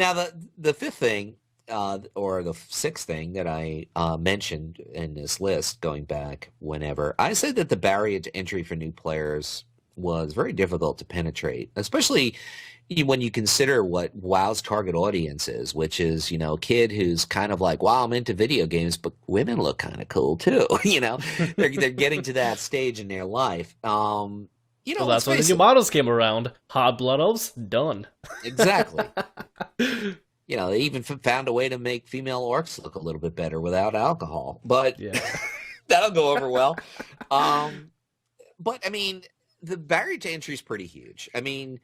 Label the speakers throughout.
Speaker 1: Now, the fifth thing, or the sixth thing that I mentioned in this list, going back whenever, I said that the barrier to entry for new players was very difficult to penetrate, especially when you consider what WoW's target audience is, which is, a kid who's kind of like, wow, I'm into video games, but women look kind of cool too. They're getting to that stage in their life.
Speaker 2: Well,
Speaker 1: Let's
Speaker 2: that's when the
Speaker 1: face
Speaker 2: new
Speaker 1: it.
Speaker 2: models came around. Hot blood elves, done.
Speaker 1: Exactly. They even found a way to make female orcs look a little bit better without alcohol, but
Speaker 2: Yeah.
Speaker 1: that'll go over well. But I mean, the barrier to entry is pretty huge. I mean,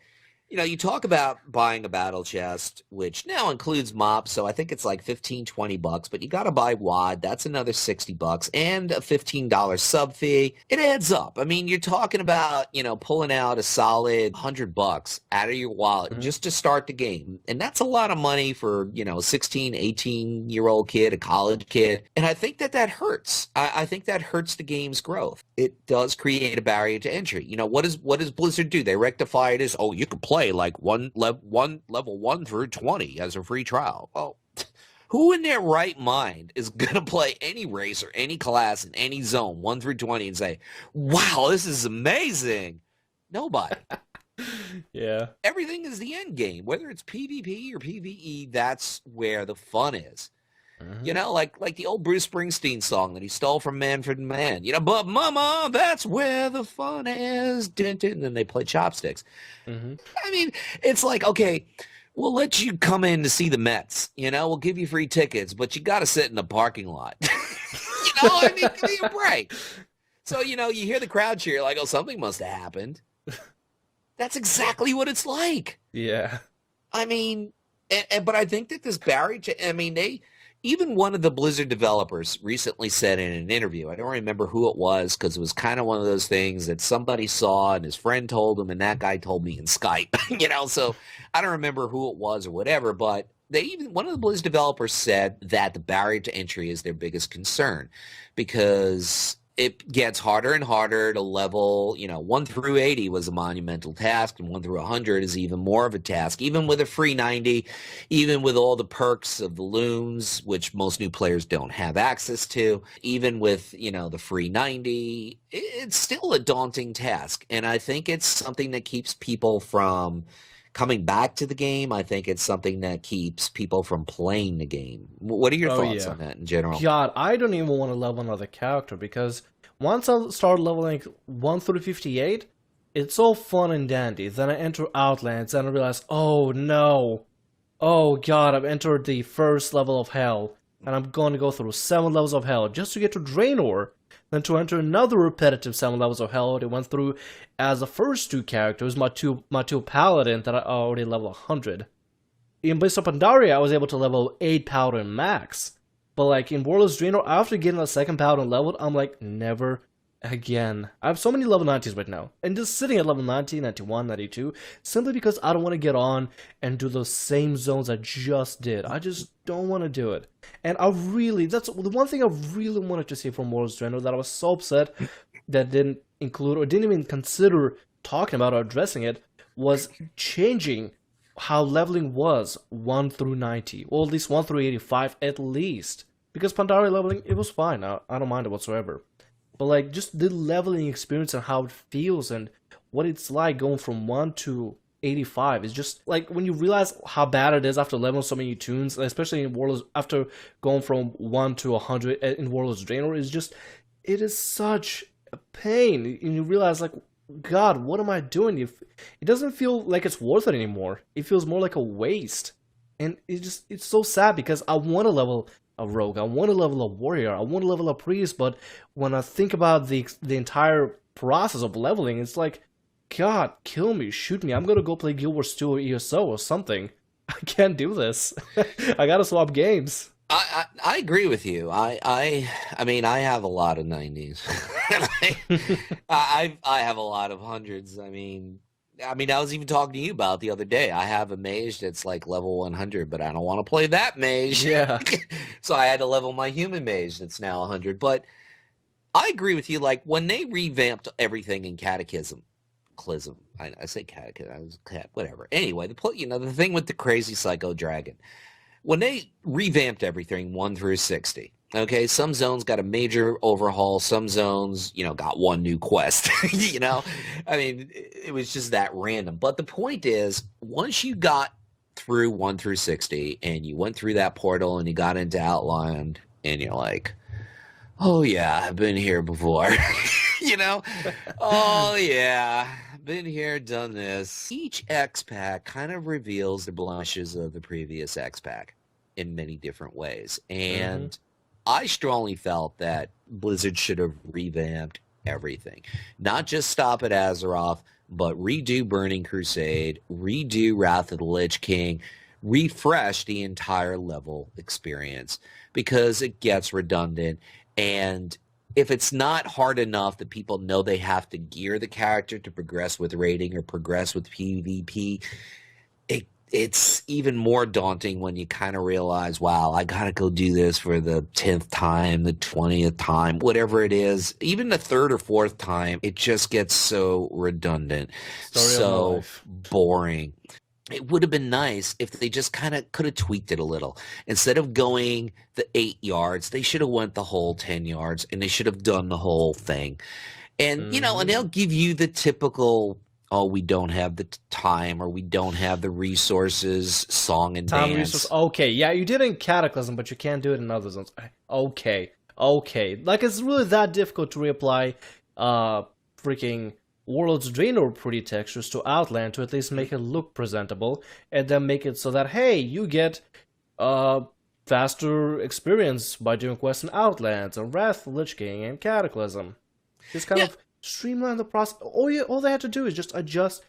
Speaker 1: you talk about buying a battle chest, which now includes mops, so I think it's like 15, $20, but you got to buy WAD. That's another $60 and a $15 sub fee. It adds up. I mean, you're talking about, pulling out a solid $100 out of your wallet
Speaker 2: Mhm.
Speaker 1: just to start the game. And that's a lot of money for, a 16, 18-year-old kid, a college kid. And I think that hurts. I think that hurts the game's growth. It does create a barrier to entry. What does Blizzard do? They rectify it as, oh, you can play like level 1 through 20 as a free trial. Well, who in their right mind is gonna play any race or any class in any zone 1 through 20 and say, wow, this is amazing? Nobody.
Speaker 2: Yeah.
Speaker 1: Everything is the end game, whether it's PvP or PvE. That's where the fun is.
Speaker 2: Mhm.
Speaker 1: Like the old Bruce Springsteen song that he stole from Manfred Mann. But mama, that's where the fun is. Dun, dun, and then they play chopsticks.
Speaker 2: Mhm.
Speaker 1: I mean, it's like, okay, we'll let you come in to see the Mets. We'll give you free tickets, but you got to sit in the parking lot. I mean, give me a break. So, you hear the crowd cheer, like, oh, something must have happened. That's exactly what it's like.
Speaker 2: Yeah.
Speaker 1: I mean, but I think that this barrier, I mean, even one of the Blizzard developers recently said in an interview, I don't remember who it was because it was kind of one of those things that somebody saw and his friend told him and that guy told me in Skype, so I don't remember who it was or whatever, but one of the Blizzard developers said that the barrier to entry is their biggest concern because it gets harder and harder to level. 1 through 80 was a monumental task, and 1 through 100 is even more of a task, even with a free 90, even with all the perks of the looms, which most new players don't have access to, even with, the free 90, it's still a daunting task. And I think it's something that keeps people from coming back to the game. I think it's something that keeps people from playing the game. What are your
Speaker 2: Oh
Speaker 1: thoughts
Speaker 2: yeah.
Speaker 1: on that in general?
Speaker 2: God, I don't even want to level another character because once I start leveling 1 through 58, it's all fun and dandy. Then I enter Outlands and I realize, oh no. Oh god, I've entered the first level of hell. And I'm going to go through 7 levels of hell just to get to Draenor. Then to enter another repetitive 7 levels of hell that went through as the first 2 characters, my two paladin that I already level 100. In Base of Pandaria, I was able to level 8 paladin max. But like in Warlords of Draenor, after getting a second paladin leveled, I'm like, never again. I have so many level 90s right now. And just sitting at level 90, 91, 92, simply because I don't want to get on and do those same zones I just did. I just don't want to do it. And that's the one thing I really wanted to see from Warlords of Draenor that I was so upset that didn't include or didn't even consider talking about or addressing it was changing how leveling was 1 through 90, or at least 1 through 85 at least. Because Pandaria leveling, it was fine. I don't mind it whatsoever. But like just the leveling experience and how it feels and what it's like going from 1 to 85 is just like when you realize how bad it is after leveling so many tunes, especially in Warlords after going from 1 to 100 in Warlords of Draenor, it is such a pain. And you realize like, God, what am I doing? It doesn't feel like it's worth it anymore. It feels more like a waste. And it's so sad because I want to level a rogue, I want to level a warrior, I want to level a priest, but when I think about the entire process of leveling, it's like, God, kill me, shoot me. I'm gonna go play Guild Wars 2 or ESO or something. I can't do this. I gotta swap games.
Speaker 1: I agree with you. I mean, I have a lot of 90s. I have a lot of hundreds. I was even talking to you about the other day. I have a mage that's like level 100, but I don't want to play that mage.
Speaker 2: Yeah.
Speaker 1: So I had to level my human mage that's now 100. But I agree with you. Like when they revamped everything in Catechism, cataclysm. I say cataclysm. I was whatever. Anyway, the thing with the crazy psycho dragon, when they revamped everything 1 through 60. Okay, some zones got a major overhaul. Some zones, got one new quest. I mean, it was just that random. But the point is, once you got through 1 through 60 and you went through that portal and you got into Outland and you're like, oh yeah, I've been here before. Oh yeah, been here, done this. Each X pack kind of reveals the blemishes of the previous X pack in many different ways. And I strongly felt that Blizzard should have revamped everything. Not just stop at Azeroth, but redo Burning Crusade, redo Wrath of the Lich King, refresh the entire level experience, because it gets redundant. And if it's not hard enough that people know they have to gear the character to progress with raiding or progress with PvP, it's even more daunting when you kind of realize, wow, I got to go do this for the 10th time, the 20th time, whatever it is. Even the 3rd or 4th time, it just gets so redundant, so boring. It would have been nice if they just kind of could have tweaked it a little. Instead of going the 8 yards, they should have went the whole 10 yards, and they should have done the whole thing. And, and they'll give you the typical, oh, we don't have the time, or we don't have the resources, song and
Speaker 2: time
Speaker 1: dance.
Speaker 2: Resource. Okay, yeah, you did it in Cataclysm, but you can't do it in other zones. Okay. Like, it's really that difficult to reapply freaking Warlords of Draenor pretty textures to Outland to at least make it look presentable, and then make it so that, hey, you get faster experience by doing quests in Outlands and Wrath, Lich King, and Cataclysm. Just kind of streamline the process. All they had to do is just adjust.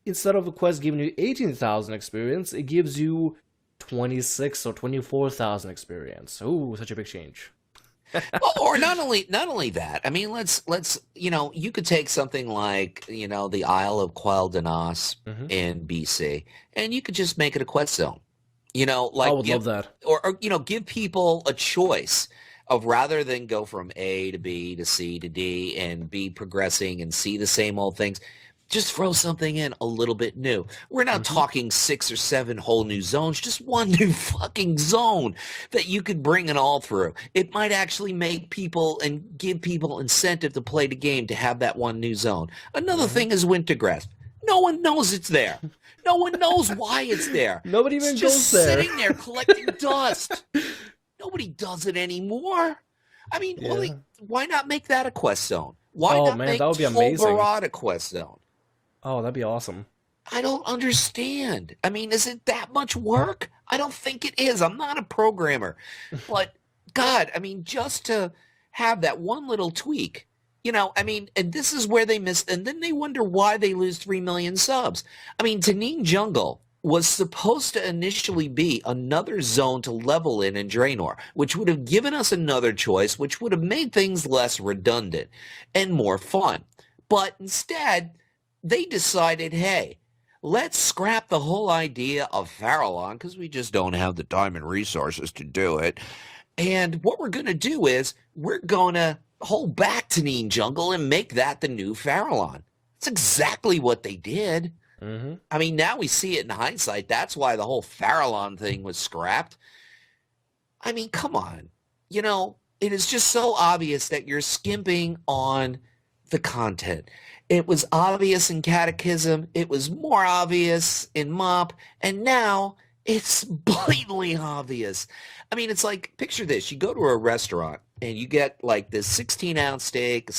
Speaker 2: Instead of a quest giving you 18,000 experience, it gives you 26 or 24,000 experience. Ooh, such a big change.
Speaker 1: Well, or not only that. I mean, let's you could take something like the Isle of Quel'Danas in BC, and you could just make it a quest zone.
Speaker 2: I would love that.
Speaker 1: Or give people a choice of, rather than go from A to B to C to D and be progressing and see the same old things, just throw something in a little bit new. We're not talking 6 or 7 whole new zones, just one new fucking zone that you could bring it all through. It might actually make people and give people incentive to play the game to have that one new zone. Another thing is Wintergrasp. No one knows it's there. No one knows why it's there.
Speaker 2: Nobody even
Speaker 1: it's
Speaker 2: goes
Speaker 1: just
Speaker 2: there.
Speaker 1: Sitting there collecting dust. Nobody does it anymore. I mean, why not make that a quest zone? Why not make
Speaker 2: that would be amazing.
Speaker 1: Tolbarad a quest zone?
Speaker 2: Oh, that'd be awesome.
Speaker 1: I don't understand. I mean, is it that much work? I don't think it is. I'm not a programmer. But, God, I mean, just to have that one little tweak, and this is where they missed, and then they wonder why they lose 3 million subs. I mean, Tanin Jungle was supposed to initially be another zone to level in Draenor, which would have given us another choice, which would have made things less redundant and more fun. But instead, they decided, hey, let's scrap the whole idea of Farallon, because we just don't have the time and resources to do it. And what we're going to do is we're going to hold back Tanin Jungle and make that the new Farallon. That's exactly what they did. I mean, now we see it in hindsight. That's why the whole Farallon thing was scrapped. I mean, come on. It is just so obvious that you're skimping on the content. It was obvious in Catechism. It was more obvious in MOP. And now it's blatantly obvious. I mean, it's like, picture this. You go to a restaurant and you get like this 16-ounce steak,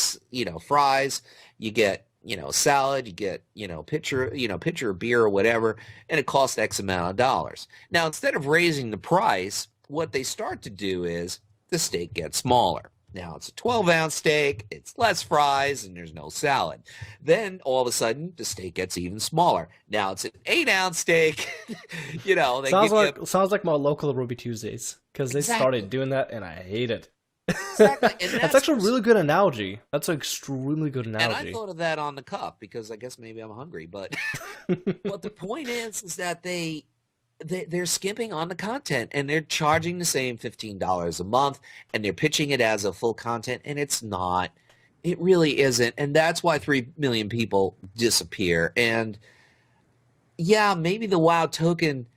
Speaker 1: fries. You get salad, you get, pitcher of beer or whatever, and it costs X amount of dollars. Now, instead of raising the price, what they start to do is the steak gets smaller. Now, it's a 12-ounce steak, it's less fries, and there's no salad. Then, all of a sudden, the steak gets even smaller. Now, it's an 8-ounce steak.
Speaker 2: Sounds like my local Ruby Tuesdays, because they started doing that, and I hate it.
Speaker 1: Exactly. And
Speaker 2: that's actually a really good analogy. That's an extremely good analogy.
Speaker 1: And I thought of that on the cup because I guess maybe I'm hungry. But but the point is that they're skimping on the content and they're charging the same $15 a month and they're pitching it as a full content and it's not. It really isn't. And that's why 3 million people disappear. And yeah, maybe the WoW token,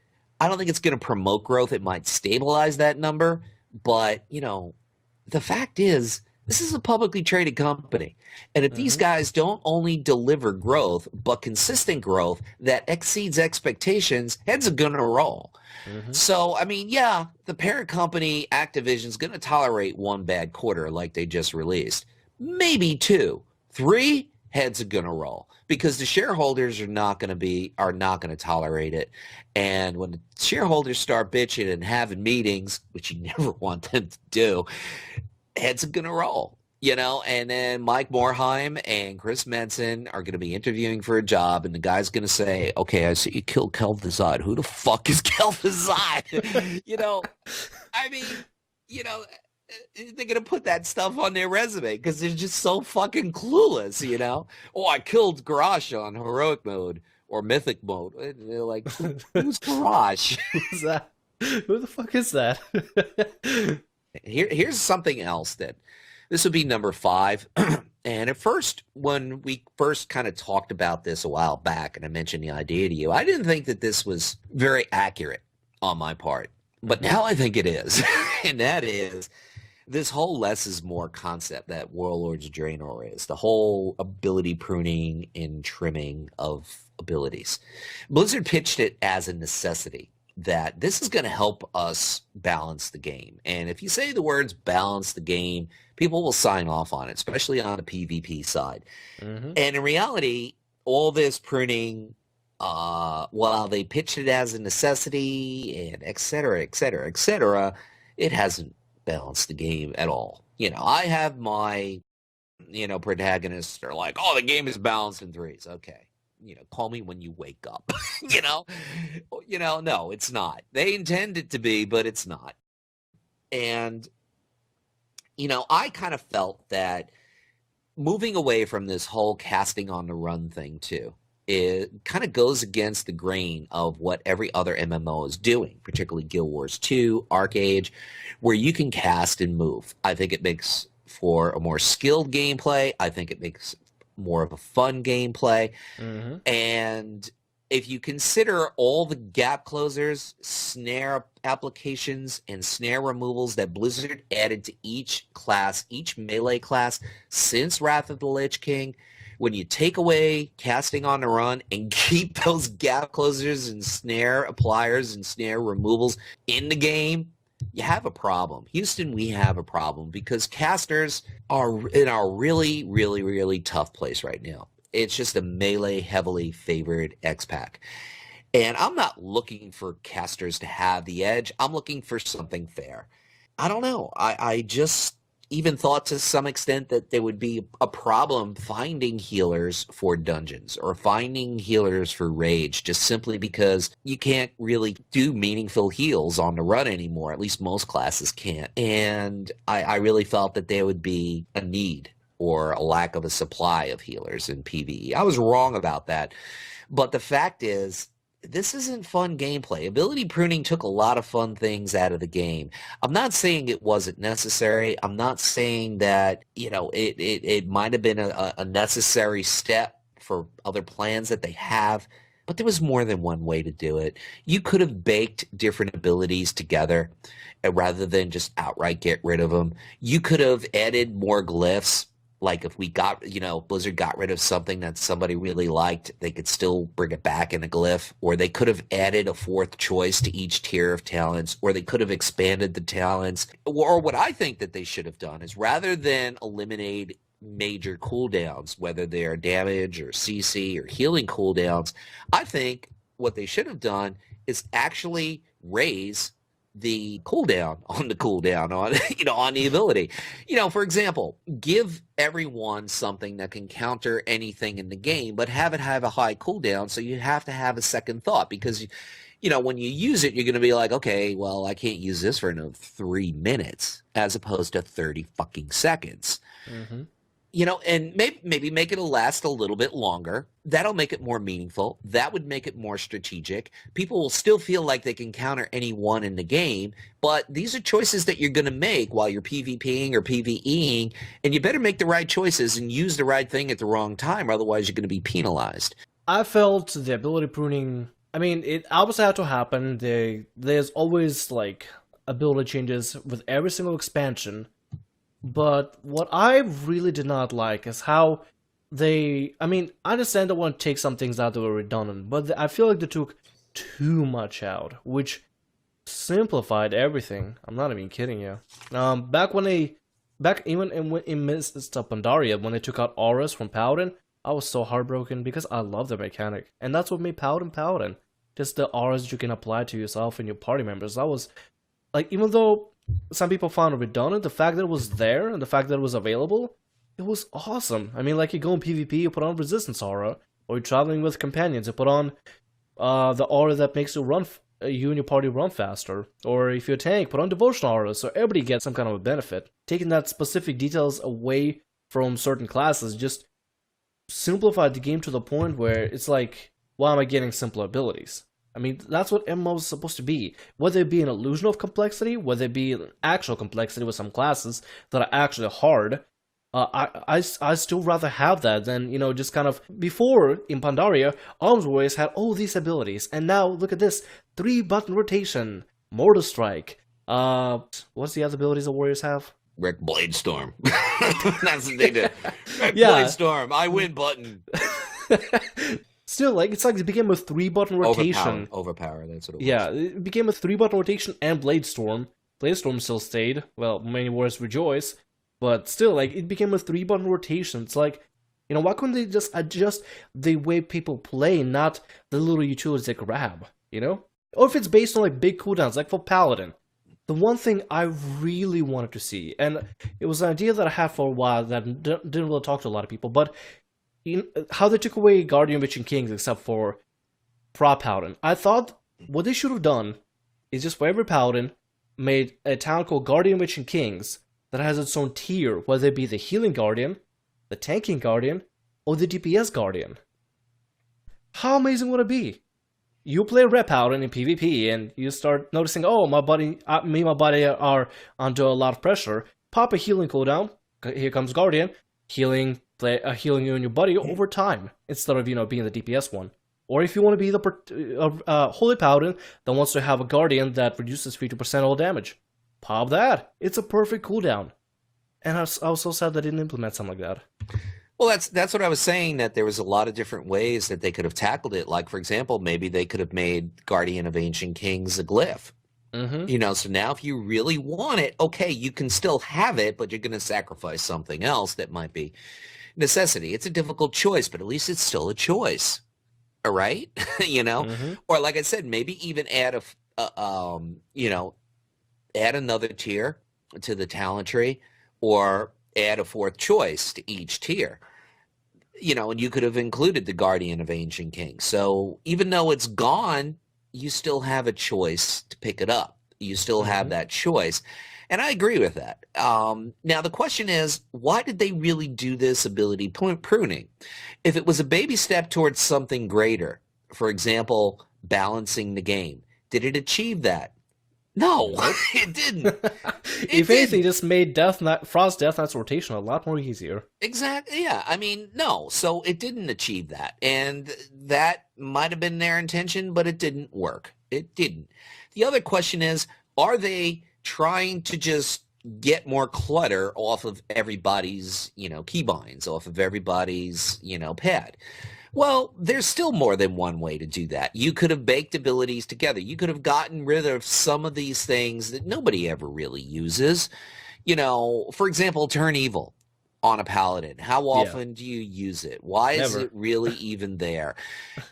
Speaker 1: I don't think it's going to promote growth. It might stabilize that number. But, the fact is, this is a publicly traded company. And if these
Speaker 2: Mm-hmm.
Speaker 1: guys don't only deliver growth, but consistent growth that exceeds expectations, heads are going to roll.
Speaker 2: Mm-hmm.
Speaker 1: So, I mean, yeah, the parent company, Activision's going to tolerate one bad quarter like they just released. Maybe two. Three, heads are going to roll because the shareholders are not going to tolerate it. And when the shareholders start bitching and having meetings, which you never want them to do, heads are going to roll. And then Mike Morheim and Chris Menson are going to be interviewing for a job, and the guy's going to say, okay, I see you killed Kel'Thuzad. Who the fuck is Kel'Thuzad? I mean, they're going to put that stuff on their resume because they're just so fucking clueless, Oh, I killed Garrosh on heroic mode or mythic mode. And they're like, who's Garrosh?
Speaker 2: Who's that? Who the fuck is that?
Speaker 1: Here's something else that this would be number 5. And at first, when we first kind of talked about this a while back, and I mentioned the idea to you, I didn't think that this was very accurate on my part. But now I think it is. And that is this whole less is more concept that Warlords of Draenor is. The whole ability pruning and trimming of abilities. Blizzard pitched it as a necessity, that this is going to help us balance the game. And if you say the words balance the game, people will sign off on it, especially on the PvP side.
Speaker 2: Mm-hmm.
Speaker 1: And in reality, all this pruning, while they pitched it as a necessity and et cetera, et cetera, et cetera, it hasn't balanced the game at all. I have my, protagonists are like, oh, the game is balanced in threes. Okay. Call me when you wake up. No, it's not. They intend it to be, but it's not. And, I kind of felt that moving away from this whole casting on the run thing too, it kind of goes against the grain of what every other MMO is doing, particularly Guild Wars 2, ArcAge, where you can cast and move. I think it makes for a more skilled gameplay. I think it makes more of a fun gameplay.
Speaker 2: Mm-hmm.
Speaker 1: And if you consider all the gap closers, snare applications, and snare removals that Blizzard added to each class, each melee class, since Wrath of the Lich King, when you take away casting on the run and keep those gap closers and snare appliers and snare removals in the game, you have a problem. Houston, we have a problem because casters are in a really, really, really tough place right now. It's just a melee heavily favored X-Pack. And I'm not looking for casters to have the edge. I'm looking for something fair. I don't know. I just even thought to some extent that there would be a problem finding healers for dungeons or finding healers for rage, just simply because you can't really do meaningful heals on the run anymore. At least most classes can't. And I really felt that there would be a need or a lack of a supply of healers in PvE. I was wrong about that. But the fact is, this isn't fun gameplay. Ability pruning took a lot of fun things out of the game. I'm not saying it wasn't necessary. I'm not saying that, it might have been a necessary step for other plans that they have, but there was more than one way to do it. You could have baked different abilities together rather than just outright get rid of them. You could have added more glyphs. Like if we got, Blizzard got rid of something that somebody really liked, they could still bring it back in a glyph, or they could have added a fourth choice to each tier of talents, or they could have expanded the talents. Or what I think that they should have done is rather than eliminate major cooldowns, whether they are damage or CC or healing cooldowns, I think what they should have done is actually raise the cooldown on on the ability. For example, give everyone something that can counter anything in the game, but have it have a high cooldown, so you have to have a second thought, because when you use it, you're going to be like, okay, well, I can't use this for another 3 minutes as opposed to 30 fucking seconds.
Speaker 2: Mm-hmm.
Speaker 1: And maybe make it last a little bit longer. That'll make it more meaningful. That would make it more strategic. People will still feel like they can counter anyone in the game, but these are choices that you're going to make while you're PvPing or PvEing, and you better make the right choices and use the right thing at the wrong time, otherwise you're going to be penalized.
Speaker 2: I felt the ability pruning, I mean, it always had to happen. There's always, like, ability changes with every single expansion. But what I really did not like is how I understand they want to take some things out that were redundant, but I feel like they took too much out, which simplified everything. I'm not even kidding you. Back even in Mist of Pandaria, when they took out auras from Paladin, I was so heartbroken because I love the mechanic, and that's what made Paladin. Just the auras you can apply to yourself and your party members. That was, like, even though some people found it redundant, the fact that it was there and the fact that it was available, it was awesome. I mean, like, you go in PvP, you put on Resistance Aura, or you're traveling with companions, you put on the aura that makes you and your party run faster. Or if you're a tank, put on Devotion Aura, so everybody gets some kind of a benefit. Taking that specific details away from certain classes just simplified the game to the point where it's like, why am I getting simpler abilities? I mean, that's what MMO is supposed to be. Whether it be an illusion of complexity, whether it be an actual complexity with some classes that are actually hard, I still rather have that than, just kind of... Before, in Pandaria, Arms Warriors had all these abilities, and now, look at this, 3-button rotation, Mortar Strike, what's the other abilities the Warriors have?
Speaker 1: Rick Bladestorm. That's what they do. Rick
Speaker 2: Yeah.
Speaker 1: Bladestorm, I win button.
Speaker 2: Still, like, it's like it became a 3-button rotation.
Speaker 1: Overpower, that's what it was.
Speaker 2: Yeah, it became a 3-button rotation and Bladestorm. Bladestorm still stayed. Well, many warriors rejoice. But still, like, it became a 3-button rotation. It's like, why couldn't they just adjust the way people play, not the little utilities they grab, Or if it's based on, like, big cooldowns, like for Paladin. The one thing I really wanted to see, and it was an idea that I had for a while that didn't really talk to a lot of people, but how they took away Guardian Witch and Kings except for Prop Paladin. I thought what they should have done is just for every Paladin, made a town called Guardian Witch and Kings that has its own tier, whether it be the Healing Guardian, the Tanking Guardian, or the DPS Guardian. How amazing would it be? You play Rep Paladin in PvP and you start noticing, oh, my body are under a lot of pressure. Pop a healing cooldown. Here comes Guardian. Healing you and your buddy over time, instead of, being the DPS one. Or if you want to be the Holy Paladin that wants to have a Guardian that reduces 50% all damage, pop that. It's a perfect cooldown. And I was so sad they didn't implement something like that.
Speaker 1: Well, that's what I was saying, that there was a lot of different ways that they could have tackled it. Like, for example, maybe they could have made Guardian of Ancient Kings a glyph.
Speaker 2: Mm-hmm.
Speaker 1: So now if you really want it, okay, you can still have it, but you're going to sacrifice something else that might be necessity. It's a difficult choice, but at least it's still a choice. All right?
Speaker 2: Mm-hmm.
Speaker 1: Or like I said, maybe even add add another tier to the talent tree, or add a 4th choice to each tier. And you could have included the Guardian of Ancient Kings. So even though it's gone, you still have a choice to pick it up. You still have that choice. And I agree with that. Now, the question is, why did they really do this ability pruning? If it was a baby step towards something greater, for example, balancing the game, did it achieve that? No, it didn't.
Speaker 2: If anything, it just made Frost Death Knight's rotation a lot more easier.
Speaker 1: Exactly, yeah. I mean, no. So it didn't achieve that. And that might have been their intention, but it didn't work. It didn't. The other question is, are they trying to just get more clutter off of everybody's, keybinds, off of everybody's, pad? Well, there's still more than one way to do that. You could have baked abilities together. You could have gotten rid of some of these things that nobody ever really uses. For example, Turn Evil on a Paladin. How often do you use it? Why is it really even there?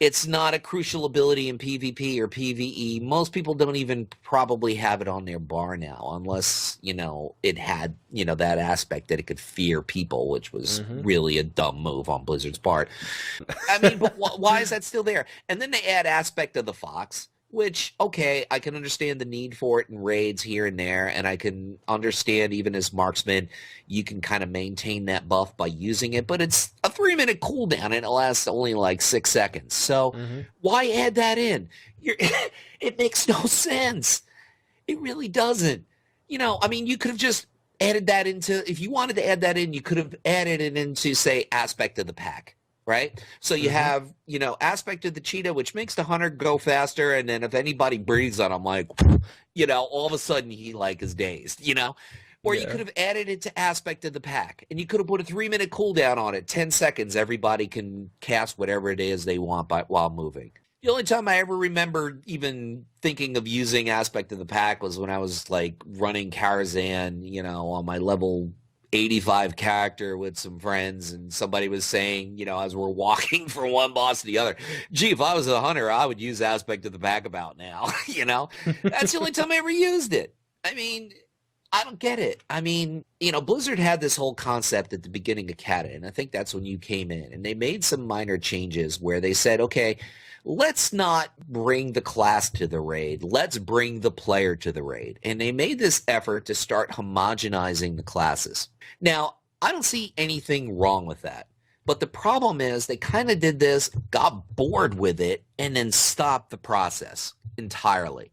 Speaker 1: It's not a crucial ability in PvP or PvE. Most people don't even probably have it on their bar now, unless, it had, that aspect that it could fear people, which was really a dumb move on Blizzard's part. I mean, but why is that still there? And then they add aspect of the Fox. which, okay, I can understand the need for it in raids here and there, and I can understand even as marksman, you can kind of maintain that buff by using it, but it's a 3-minute cooldown and it lasts only like 6 seconds. So why add that in? It makes no sense. It really doesn't. I mean, you could have just added that into, if you wanted to add that in, you could have added it into, say, aspect of the pack. Right? So you have, aspect of the cheetah, which makes the hunter go faster. And then if anybody breathes on him, like, all of a sudden he like is dazed, Or you could have added it to aspect of the pack and you could have put a 3-minute cooldown on it, 10 seconds. Everybody can cast whatever it is they want while moving. The only time I ever remember even thinking of using aspect of the pack was when I was like running Karazhan, on my level 85 character with some friends, and somebody was saying, as we're walking from one boss to the other, gee, if I was a hunter, I would use aspect of the pack about now. That's the only time I ever used it. I mean, I don't get it. I mean, Blizzard had this whole concept at the beginning of Kata, and I think that's when you came in, and they made some minor changes where they said, okay, let's not bring the class to the raid. Let's bring the player to the raid. And they made this effort to start homogenizing the classes. Now, I don't see anything wrong with that. But the problem is they kind of did this, got bored with it, and then stopped the process entirely.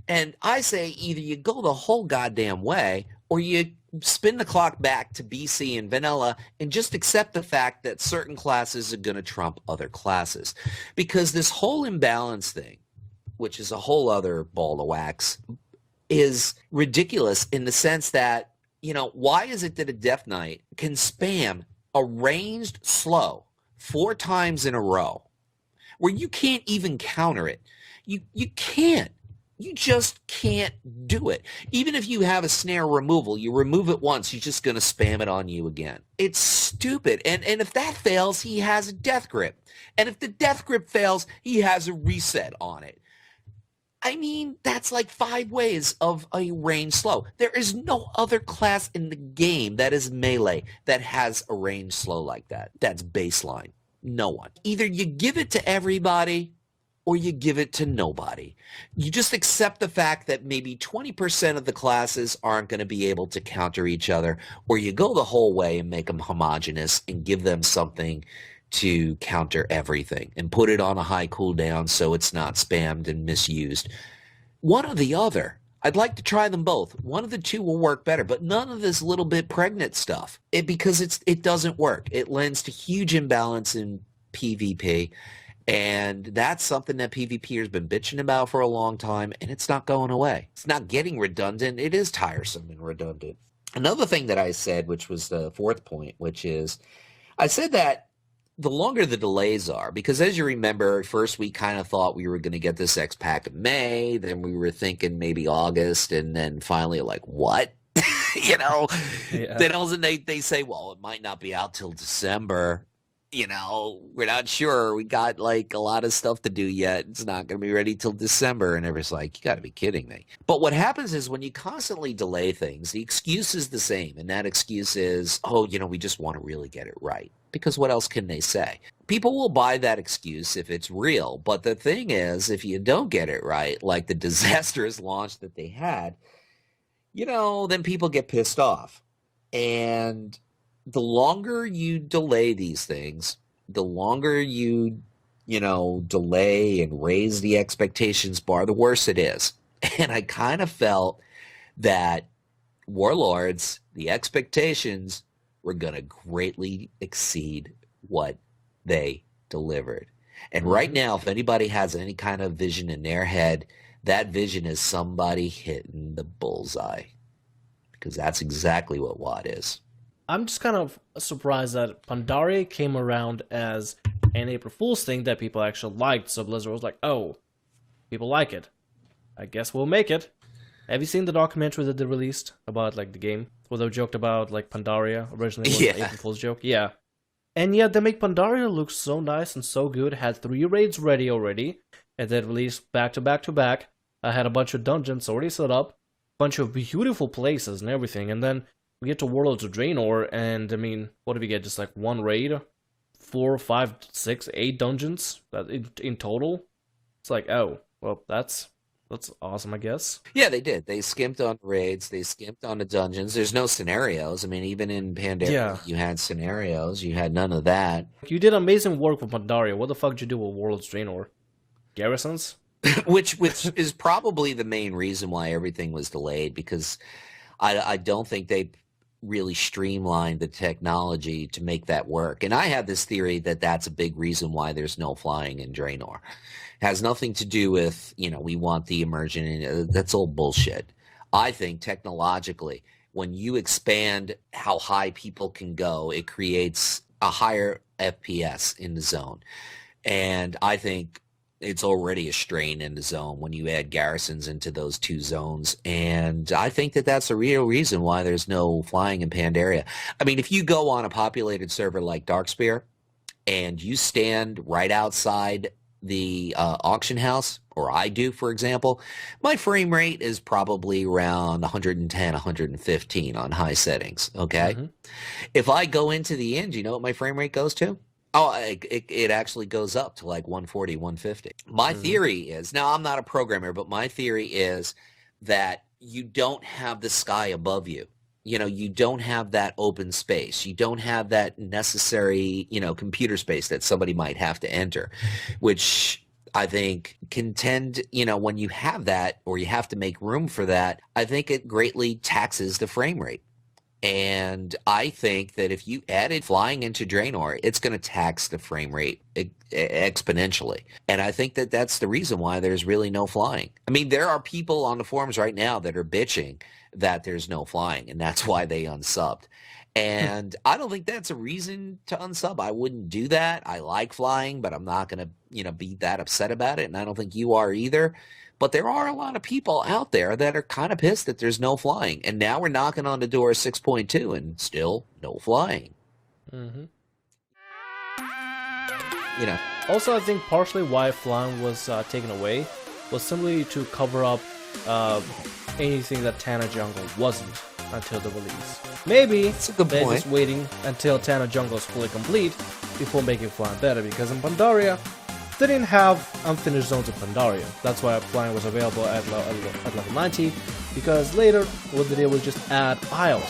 Speaker 1: And I say either you go the whole goddamn way or you spin the clock back to BC and vanilla and just accept the fact that certain classes are going to trump other classes. Because this whole imbalance thing, which is a whole other ball of wax, is ridiculous in the sense that, why is it that a Death Knight can spam a ranged slow 4 times in a row where you can't even counter it? You can't. You just can't do it. Even if you have a snare removal, you remove it once, you're just going to spam it on you again. It's stupid. And if that fails, he has a death grip. And if the death grip fails, he has a reset on it. I mean, that's like 5 ways of a range slow. There is no other class in the game that is melee that has a range slow like that. That's baseline. No one. Either you give it to everybody or you give it to nobody. You just accept the fact that maybe 20% of the classes aren't going to be able to counter each other, or you go the whole way and make them homogenous and give them something to counter everything and put it on a high cooldown so it's not spammed and misused. One or the other. I'd like to try them both. One of the two will work better, but none of this little bit pregnant stuff. Because it doesn't work. It lends to huge imbalance in PvP. And that's something that PvP has been bitching about for a long time, and it's not going away. It's not getting redundant. It is tiresome and redundant. Another thing that I said, which was the 4th point, which is I said that the longer the delays are, because as you remember, first we kind of thought we were going to get this X pack in May, then we were thinking maybe August, and then finally like, what? Then all of a sudden they say, well, it might not be out till December. We're not sure. We got like a lot of stuff to do yet. It's not going to be ready till December. And everybody's like, you got to be kidding me. But what happens is when you constantly delay things, the excuse is the same. And that excuse is, we just want to really get it right. Because what else can they say? People will buy that excuse if it's real. But the thing is, if you don't get it right, like the disastrous launch that they had, then people get pissed off. And the longer you delay these things, the longer you delay and raise the expectations bar, the worse it is. And I kind of felt that Warlords, the expectations were going to greatly exceed what they delivered. And right now, if anybody has any kind of vision in their head, that vision is somebody hitting the bullseye. Because that's exactly what WoD is.
Speaker 2: I'm just kind of surprised that Pandaria came around as an April Fool's thing that people actually liked, so Blizzard was like, oh, people like it. I guess we'll make it. Have you seen the documentary that they released about, like, the game? Where they joked about, like, Pandaria originally was an April Fool's joke? Yeah. And yet they make Pandaria look so nice and so good, had 3 raids ready already, and then released back to back to back. I had a bunch of dungeons already set up, bunch of beautiful places and everything, and then we get to Warlords of Draenor, and I mean, what do we get? Just like 1 raid? 4, 5, 6, 8 dungeons in total? It's like, oh, Well, that's awesome, I guess.
Speaker 1: Yeah, they did. They skimped on raids. They skimped on the dungeons. There's no scenarios. I mean, even in Pandaria,
Speaker 2: Yeah.
Speaker 1: you had scenarios. You had none of that.
Speaker 2: You did amazing work with Pandaria. What the fuck did you do with Warlords of Draenor? Garrisons?
Speaker 1: which is probably the main reason why everything was delayed, because I don't think they really streamlined the technology to make that work. And I have this theory that that's a big reason why there's no flying in Draenor. It has nothing to do with, we want the immersion. That's all bullshit. I think technologically, when you expand how high people can go, it creates a higher FPS in the zone. And I think it's already a strain in the zone when you add garrisons into those two zones. And I think that that's a real reason why there's no flying in Pandaria. I mean, if you go on a populated server like Darkspear and you stand right outside the auction house, or I do, for example, my frame rate is probably around 110, 115 on high settings, okay?
Speaker 2: Mm-hmm.
Speaker 1: If I go into the end, you know what my frame rate goes to? Oh, it actually goes up to like 140, 150. My theory is, now I'm not a programmer, but my theory is that you don't have the sky above you. You don't have that open space. You don't have that necessary, computer space that somebody might have to enter, which I think can tend, when you have that or you have to make room for that, I think it greatly taxes the frame rate. And I think that if you added flying into Draenor, it's going to tax the frame rate exponentially. And I think that that's the reason why there's really no flying. I mean, there are people on the forums right now that are bitching that there's no flying, and that's why they unsubbed. And I don't think that's a reason to unsub. I wouldn't do that. I like flying, but I'm not going to, be that upset about it. And I don't think you are either. But there are a lot of people out there that are kind of pissed that there's no flying. And now we're knocking on the door of 6.2 and still no flying.
Speaker 2: Mm-hmm.
Speaker 3: Also, I think partially why flying was taken away was simply to cover up anything that Tana Jungle wasn't until the release. Maybe
Speaker 1: That's a good
Speaker 3: they're
Speaker 1: point.
Speaker 3: just waiting until Tana Jungle is fully complete before making flying better, because in Pandaria, they didn't have unfinished zones in Pandaria. That's why flying was available at level 90, because later what they did was just add isles.